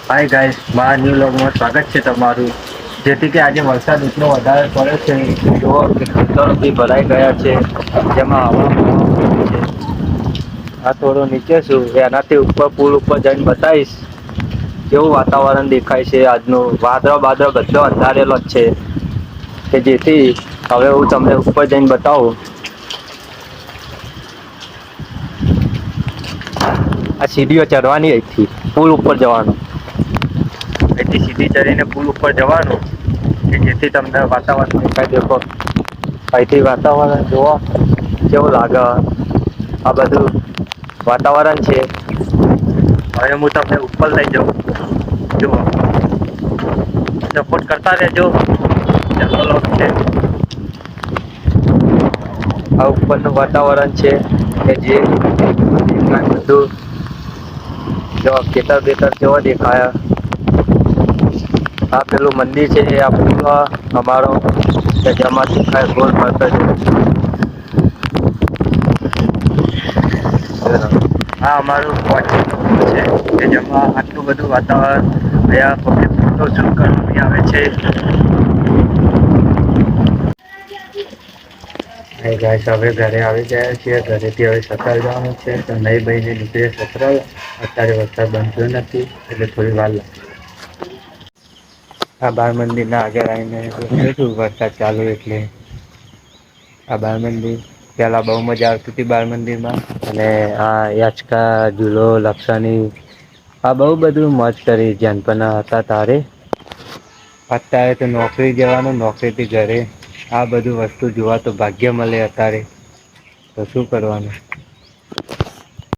Hi guys મારા new વ્લોગમાં સ્વાગત છે તમારું. જેથી કે આજે વરસાદ એટલો વધારે પડે છે જો કે ખેતરો બી ભરાઈ ગયા છે. જેમાં આ થોડું નીચે છું એનાથી ઉપર પુલ ઉપર જઈને બતાવીશ. કેવું વાતાવરણ દેખાય છે આજનું વાદળ બધો અંધારેલો જ છે. કે જેથી હવે હું તમને ઉપર જઈને બતાવું. આ સીડીઓ ચઢવાની અહીંથી પુલ ઉપર જવાનું. અહીંથી સીડી ચડીને પુલ ઉપર જવાનું કે જેથી તમને વાતાવરણ દેખાઈ દેખો. અહીંથી વાતાવરણ જોવો કેવું લાગે. આ બધું વાતાવરણ છે. હવે હું તમને ઉપર લઈ જાઉં જુઓ. સપોર્ટ કરતા રેજો છે. આ ઉપરનું વાતાવરણ છે કે જે બધું જો ખેતર બેતર કેવો દેખાય. આ પેલું મંદિર છે એ આ અમારો કે જેમાં દેખાય ગોળ ફરતે હા અમારું છે કે જેમાં આટલું બધું વાતાવરણ પબ્લિક ફોટો શૂટ કરવા આવે છે. ગાઈસ હવે ઘરે આવી ગયા છીએ ઘરેથી હવે સસરા જવાનું છે તો નહી બહીને નીકળે સસરા. અત્યારે વરસાદ બંધ થયો નથી એટલે થોડી વાર લાગશે. આ બાળ મંદિરના આગળ આવીને શું વરસાદ ચાલુ એટલે આ બાળ મંદિર પેલા બહુ મજા આવતી હતી બાળ મંદિરમાં અને આ યાચકા ઝૂલો લક્ષણી આ બહુ બધું મોજ કરી જાનપણા હતા તારે. અત્યારે તો નોકરી જવાનું નોકરીથી ઘરે આ બધું વસ્તુ જોવા તો ભાગ્ય મળે અત્યારે તો શું કરવાનું.